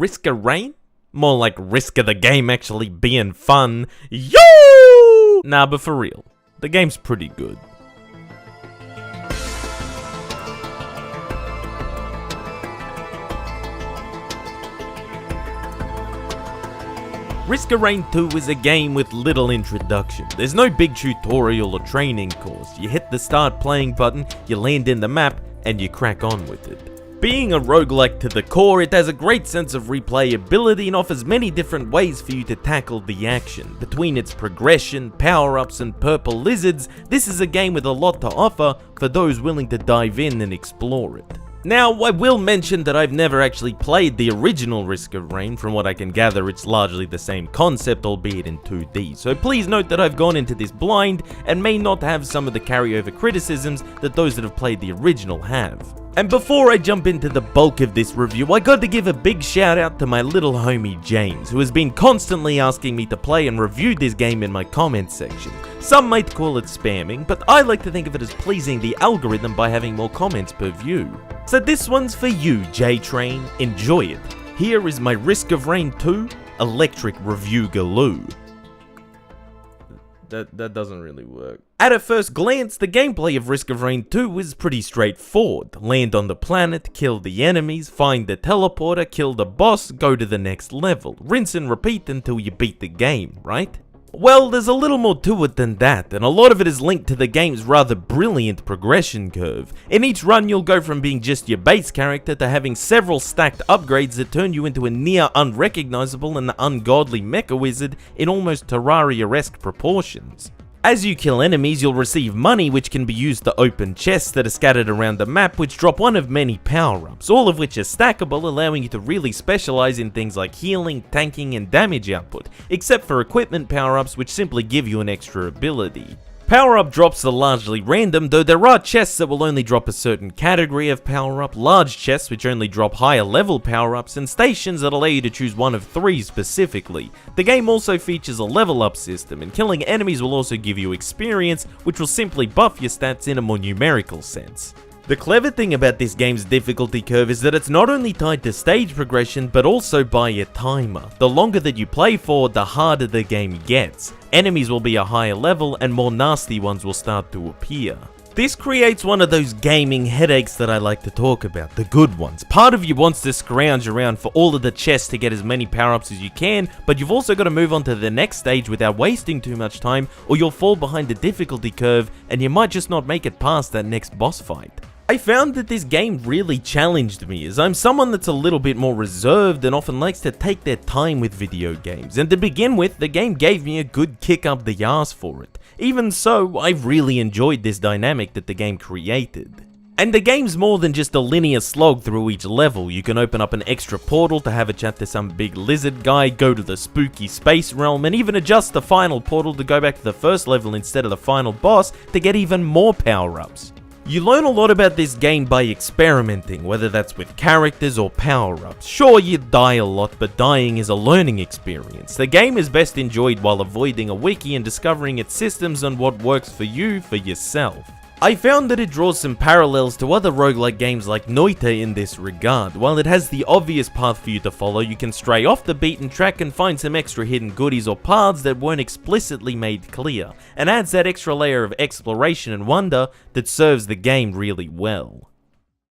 Risk of Rain? More like Risk of the game actually being fun. Yo! Nah, but for real, the game's pretty good. Risk of Rain 2 is a game with little introduction. There's no big tutorial or training course. You hit the start playing button, you land in the map, and you crack on with it. Being a roguelike to the core, it has a great sense of replayability and offers many different ways for you to tackle the action. Between its progression, power-ups, and purple lizards, this is a game with a lot to offer for those willing to dive in and explore it. Now, I will mention that I've never actually played the original Risk of Rain. From what I can gather, it's largely the same concept, albeit in 2D, so please note that I've gone into this blind and may not have some of the carryover criticisms that those that have played the original have. And before I jump into the bulk of this review, I got to give a big shout out to my little homie James, who has been constantly asking me to play and review this game in my comments section. Some might call it spamming, but I like to think of it as pleasing the algorithm by having more comments per view. So this one's for you, J-Train. Enjoy it. Here is my Risk of Rain 2 Electric Reviewgaloo. That doesn't really work. At a first glance, the gameplay of Risk of Rain 2 is pretty straightforward. Land on the planet, kill the enemies, find the teleporter, kill the boss, go to the next level. Rinse and repeat until you beat the game, right? Well, there's a little more to it than that, and a lot of it is linked to the game's rather brilliant progression curve. In each run, you'll go from being just your base character to having several stacked upgrades that turn you into a near unrecognizable and ungodly mecha wizard in almost Terraria-esque proportions. As you kill enemies, you'll receive money which can be used to open chests that are scattered around the map, which drop one of many power-ups, all of which are stackable, allowing you to really specialize in things like healing, tanking, and damage output, except for equipment power-ups which simply give you an extra ability. Power-up drops are largely random, though there are chests that will only drop a certain category of power-up, large chests which only drop higher level power-ups, and stations that allow you to choose one of 3 specifically. The game also features a level up system, and killing enemies will also give you experience, which will simply buff your stats in a more numerical sense. The clever thing about this game's difficulty curve is that it's not only tied to stage progression, but also by a timer. The longer that you play for, the harder the game gets. Enemies will be a higher level, and more nasty ones will start to appear. This creates one of those gaming headaches that I like to talk about, the good ones. Part of you wants to scrounge around for all of the chests to get as many power-ups as you can, but you've also got to move on to the next stage without wasting too much time, or you'll fall behind the difficulty curve, and you might just not make it past that next boss fight. I found that this game really challenged me, as I'm someone that's a little bit more reserved and often likes to take their time with video games, and to begin with, the game gave me a good kick up the arse for it. Even so, I really enjoyed this dynamic that the game created. And the game's more than just a linear slog through each level. You can open up an extra portal to have a chat to some big lizard guy, go to the spooky space realm, and even adjust the final portal to go back to the first level instead of the final boss to get even more power-ups. You learn a lot about this game by experimenting, whether that's with characters or power-ups. Sure, you die a lot, but dying is a learning experience. The game is best enjoyed while avoiding a wiki and discovering its systems and what works for you for yourself. I found that it draws some parallels to other roguelike games like Noita in this regard. While it has the obvious path for you to follow, you can stray off the beaten track and find some extra hidden goodies or paths that weren't explicitly made clear, and adds that extra layer of exploration and wonder that serves the game really well.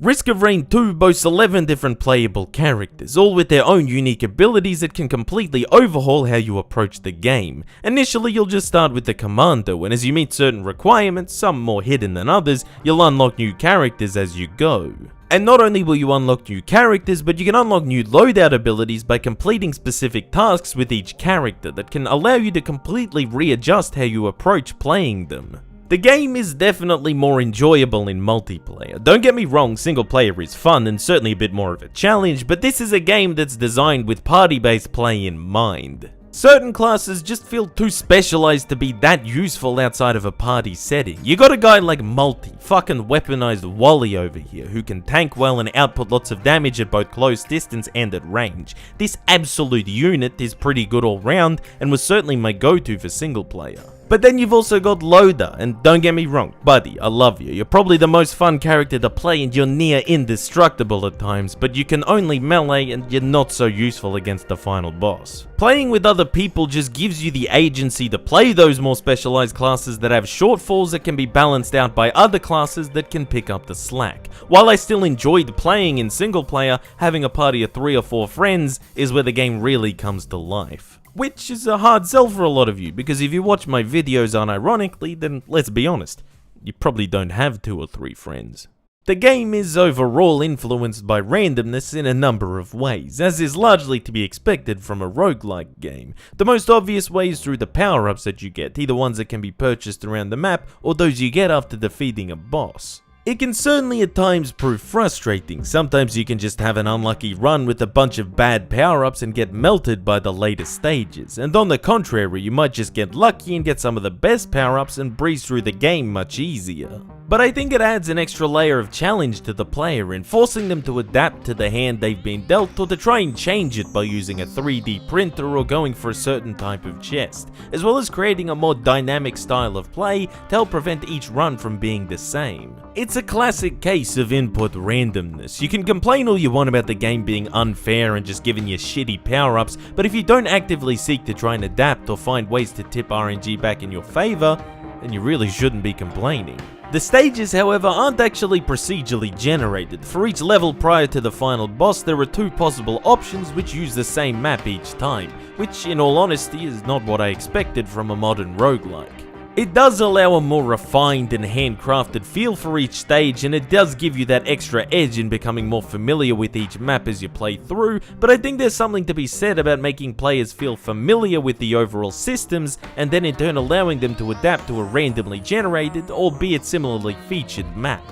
Risk of Rain 2 boasts 11 different playable characters, all with their own unique abilities that can completely overhaul how you approach the game. Initially, you'll just start with the Commando, and as you meet certain requirements, some more hidden than others, you'll unlock new characters as you go. And not only will you unlock new characters, but you can unlock new loadout abilities by completing specific tasks with each character that can allow you to completely readjust how you approach playing them. The game is definitely more enjoyable in multiplayer. Don't get me wrong, single player is fun and certainly a bit more of a challenge, but this is a game that's designed with party-based play in mind. Certain classes just feel too specialized to be that useful outside of a party setting. You got a guy like Multi, fucking weaponized Wally over here, who can tank well and output lots of damage at both close distance and at range. This absolute unit is pretty good all round and was certainly my go-to for single player. But then you've also got Loader, and don't get me wrong, buddy, I love you. You're probably the most fun character to play and you're near indestructible at times, but you can only melee and you're not so useful against the final boss. Playing with other people just gives you the agency to play those more specialized classes that have shortfalls that can be balanced out by other classes that can pick up the slack. While I still enjoyed playing in single player, having a party of 3 or 4 friends is where the game really comes to life. Which is a hard sell for a lot of you, because if you watch my videos unironically, then let's be honest, you probably don't have 2 or 3 friends. The game is overall influenced by randomness in a number of ways, as is largely to be expected from a roguelike game. The most obvious way is through the power-ups that you get, either ones that can be purchased around the map, or those you get after defeating a boss. It can certainly at times prove frustrating. Sometimes you can just have an unlucky run with a bunch of bad power-ups and get melted by the later stages, and on the contrary, you might just get lucky and get some of the best power-ups and breeze through the game much easier. But I think it adds an extra layer of challenge to the player in forcing them to adapt to the hand they've been dealt, or to try and change it by using a 3D printer or going for a certain type of chest, as well as creating a more dynamic style of play to help prevent each run from being the same. It's a classic case of input randomness. You can complain all you want about the game being unfair and just giving you shitty power-ups, but if you don't actively seek to try and adapt or find ways to tip RNG back in your favor, then you really shouldn't be complaining. The stages, however, aren't actually procedurally generated. For each level prior to the final boss, there are 2 possible options which use the same map each time, which in all honesty is not what I expected from a modern roguelike. It does allow a more refined and handcrafted feel for each stage, and it does give you that extra edge in becoming more familiar with each map as you play through, but I think there's something to be said about making players feel familiar with the overall systems, and then in turn allowing them to adapt to a randomly generated, albeit similarly featured map.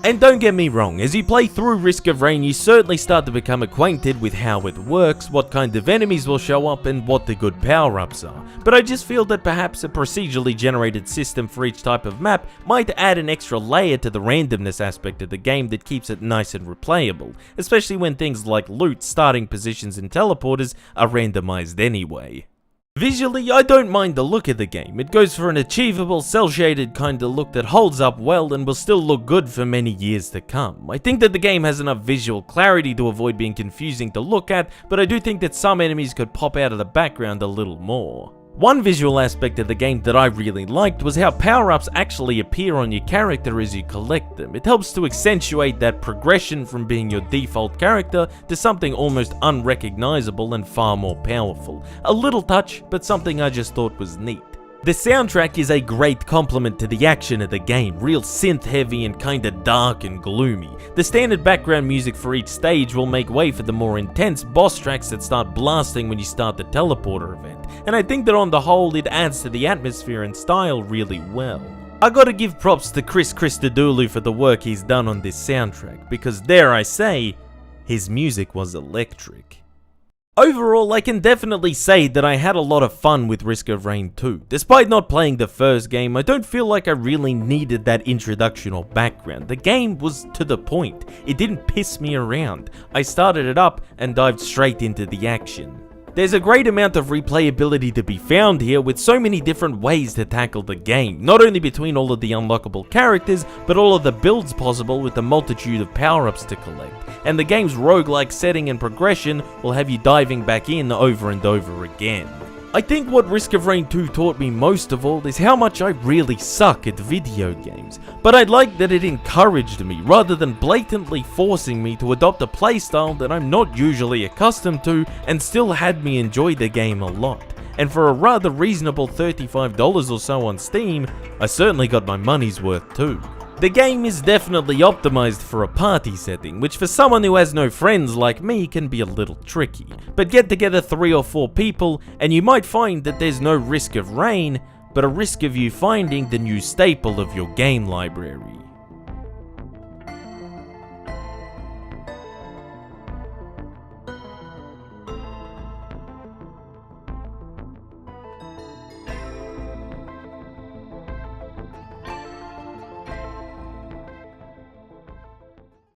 And don't get me wrong, as you play through Risk of Rain, you certainly start to become acquainted with how it works, what kind of enemies will show up, and what the good power-ups are. But I just feel that perhaps a procedurally generated system for each type of map might add an extra layer to the randomness aspect of the game that keeps it nice and replayable, especially when things like loot, starting positions, and teleporters are randomized anyway. Visually, I don't mind the look of the game. It goes for an achievable, cel-shaded kind of look that holds up well and will still look good for many years to come. I think that the game has enough visual clarity to avoid being confusing to look at, but I do think that some enemies could pop out of the background a little more. One visual aspect of the game that I really liked was how power-ups actually appear on your character as you collect them. It helps to accentuate that progression from being your default character to something almost unrecognizable and far more powerful. A little touch, but something I just thought was neat. The soundtrack is a great complement to the action of the game, real synth heavy and kinda dark and gloomy. The standard background music for each stage will make way for the more intense boss tracks that start blasting when you start the teleporter event, and I think that on the whole it adds to the atmosphere and style really well. I gotta give props to Christodoulou for the work he's done on this soundtrack, because dare I say, his music was electric. Overall, I can definitely say that I had a lot of fun with Risk of Rain 2. Despite not playing the first game, I don't feel like I really needed that introduction or background. The game was to the point. It didn't piss me around. I started it up and dived straight into the action. There's a great amount of replayability to be found here, with so many different ways to tackle the game, not only between all of the unlockable characters, but all of the builds possible with the multitude of power-ups to collect, and the game's roguelike setting and progression will have you diving back in over and over again. I think what Risk of Rain 2 taught me most of all is how much I really suck at video games, but I like that it encouraged me rather than blatantly forcing me to adopt a playstyle that I'm not usually accustomed to, and still had me enjoy the game a lot. And for a rather reasonable $35 or so on Steam, I certainly got my money's worth too. The game is definitely optimized for a party setting, which for someone who has no friends like me can be a little tricky. But get together 3 or 4 people and you might find that there's no risk of rain, but a risk of you finding the new staple of your game library.